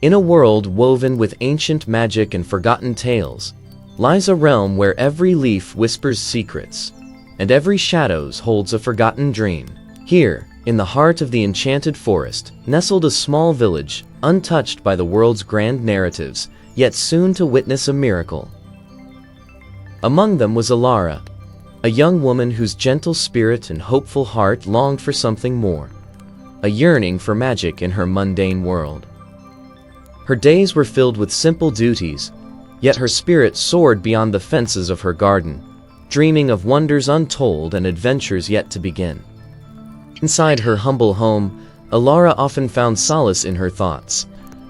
In a world woven with ancient magic and forgotten tales, lies a realm where every leaf whispers secrets, and every shadow holds a forgotten dream. Here, in the heart of the enchanted forest, nestled a small village, untouched by the world's grand narratives, yet soon to witness a miracle. Among them was Alara, a young woman whose gentle spirit and hopeful heart longed for something more, a yearning for magic in her mundane world. Her days were filled with simple duties, yet her spirit soared beyond the fences of her garden, dreaming of wonders untold and adventures yet to begin. Inside her humble home, Alara often found solace in her thoughts,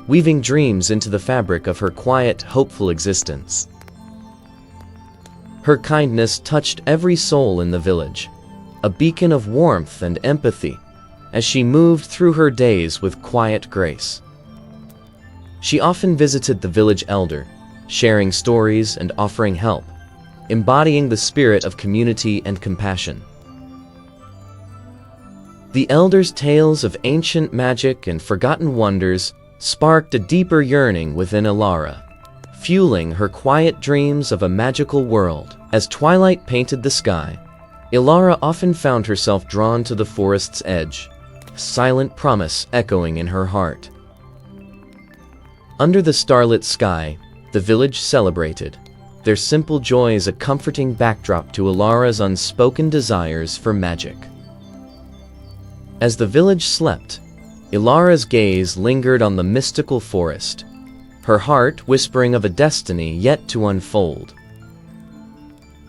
weaving dreams into the fabric of her quiet, hopeful existence. Her kindness touched every soul in the village, a beacon of warmth and empathy, as she moved through her days with quiet grace. She often visited the village elder, sharing stories and offering help, embodying the spirit of community and compassion. The elder's tales of ancient magic and forgotten wonders sparked a deeper yearning within Alara, fueling her quiet dreams of a magical world. As twilight painted the sky, Alara often found herself drawn to the forest's edge, a silent promise echoing in her heart. Under the starlit sky, the village celebrated, their simple joys a comforting backdrop to Alara's unspoken desires for magic. As the village slept, Alara's gaze lingered on the mystical forest, her heart whispering of a destiny yet to unfold.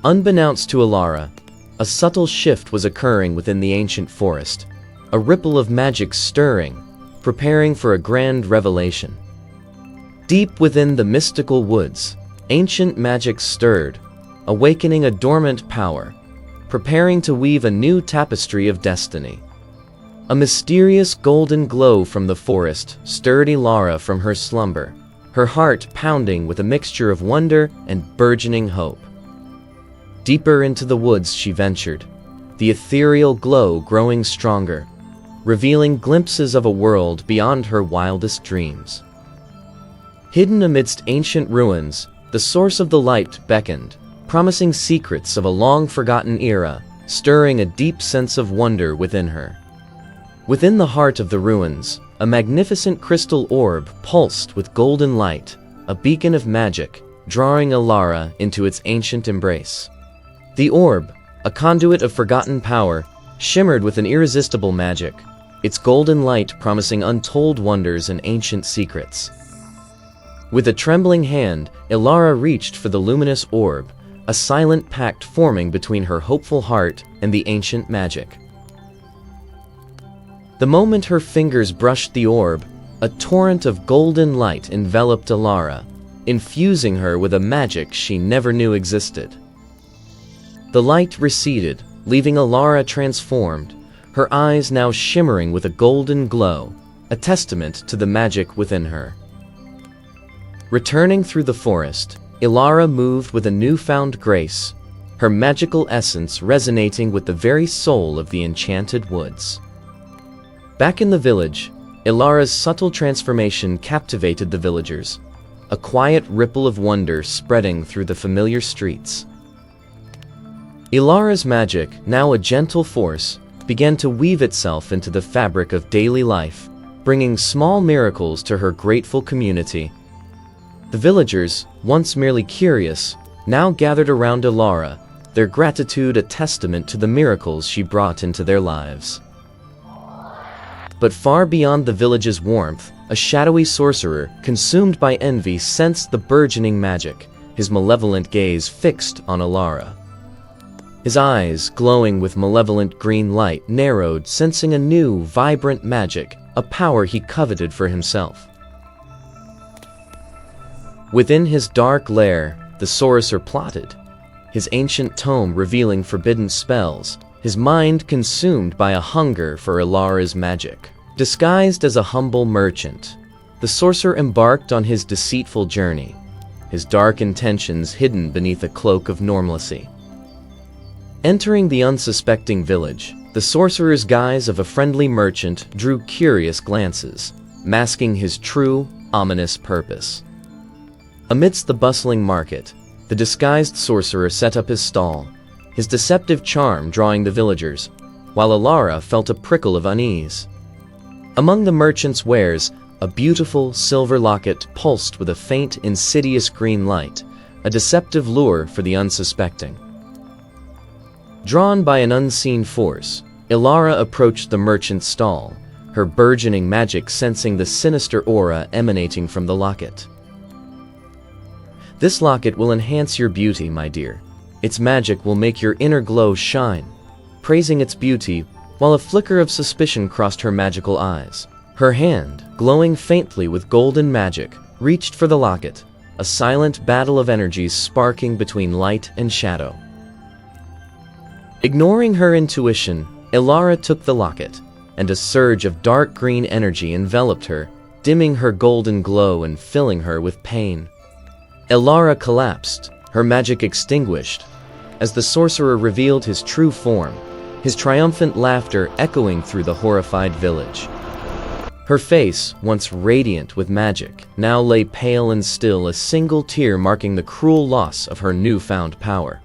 Unbeknownst to Alara, a subtle shift was occurring within the ancient forest, a ripple of magic stirring, preparing for a grand revelation. Deep within the mystical woods, ancient magic stirred, awakening a dormant power, preparing to weave a new tapestry of destiny. A mysterious golden glow from the forest stirred Alara from her slumber, her heart pounding with a mixture of wonder and burgeoning hope. Deeper into the woods she ventured, the ethereal glow growing stronger, revealing glimpses of a world beyond her wildest dreams. Hidden amidst ancient ruins, the source of the light beckoned, promising secrets of a long-forgotten era, stirring a deep sense of wonder within her. Within the heart of the ruins, a magnificent crystal orb pulsed with golden light, a beacon of magic, drawing Alara into its ancient embrace. The orb, a conduit of forgotten power, shimmered with an irresistible magic, its golden light promising untold wonders and ancient secrets. With a trembling hand, Alara reached for the luminous orb, a silent pact forming between her hopeful heart and the ancient magic. The moment her fingers brushed the orb, a torrent of golden light enveloped Alara, infusing her with a magic she never knew existed. The light receded, leaving Alara transformed, her eyes now shimmering with a golden glow, a testament to the magic within her. Returning through the forest, Alara moved with a newfound grace, her magical essence resonating with the very soul of the enchanted woods. Back in the village, Alara's subtle transformation captivated the villagers, a quiet ripple of wonder spreading through the familiar streets. Alara's magic, now a gentle force, began to weave itself into the fabric of daily life, bringing small miracles to her grateful community. The villagers, once merely curious, now gathered around Alara, their gratitude a testament to the miracles she brought into their lives. But far beyond the village's warmth, a shadowy sorcerer, consumed by envy, sensed the burgeoning magic, his malevolent gaze fixed on Alara. His eyes, glowing with malevolent green light, narrowed, sensing a new, vibrant magic, a power he coveted for himself. Within his dark lair, the sorcerer plotted, his ancient tome revealing forbidden spells, his mind consumed by a hunger for Alara's magic. Disguised as a humble merchant, the sorcerer embarked on his deceitful journey, his dark intentions hidden beneath a cloak of normalcy. Entering the unsuspecting village, the sorcerer's guise of a friendly merchant drew curious glances, masking his true, ominous purpose. Amidst the bustling market, the disguised sorcerer set up his stall, his deceptive charm drawing the villagers, while Alara felt a prickle of unease. Among the merchant's wares, a beautiful silver locket pulsed with a faint, insidious green light, a deceptive lure for the unsuspecting. Drawn by an unseen force, Alara approached the merchant's stall, her burgeoning magic sensing the sinister aura emanating from the locket. This locket will enhance your beauty, my dear. Its magic will make your inner glow shine, praising its beauty, while a flicker of suspicion crossed her magical eyes. Her hand, glowing faintly with golden magic, reached for the locket, a silent battle of energies sparking between light and shadow. Ignoring her intuition, Alara took the locket, and a surge of dark green energy enveloped her, dimming her golden glow and filling her with pain. Alara collapsed, her magic extinguished, as the sorcerer revealed his true form, his triumphant laughter echoing through the horrified village. Her face, once radiant with magic, now lay pale and still, a single tear marking the cruel loss of her newfound power.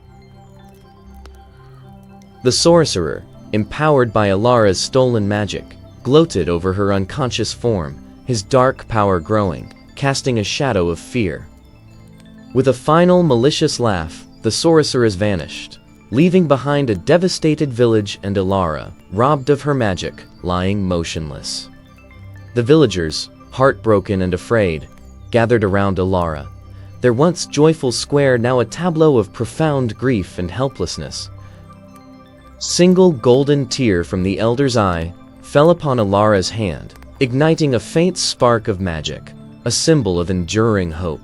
The sorcerer, empowered by Alara's stolen magic, gloated over her unconscious form, his dark power growing, casting a shadow of fear. With a final malicious laugh, the sorceress vanished, leaving behind a devastated village and Alara, robbed of her magic, lying motionless. The villagers, heartbroken and afraid, gathered around Alara, their once joyful square now a tableau of profound grief and helplessness. Single golden tear from the elder's eye fell upon Alara's hand, igniting a faint spark of magic, a symbol of enduring hope.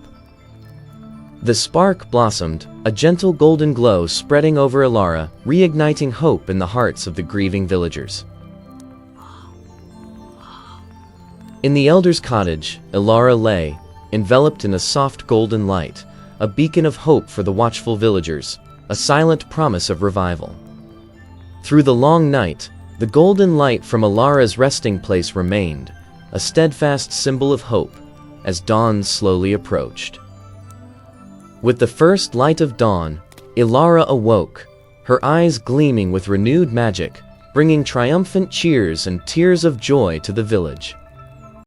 The spark blossomed, a gentle golden glow spreading over Alara, reigniting hope in the hearts of the grieving villagers. In the elder's cottage, Alara lay, enveloped in a soft golden light, a beacon of hope for the watchful villagers, a silent promise of revival. Through the long night, the golden light from Alara's resting place remained, a steadfast symbol of hope, as dawn slowly approached. With the first light of dawn, Alara awoke, her eyes gleaming with renewed magic, bringing triumphant cheers and tears of joy to the village.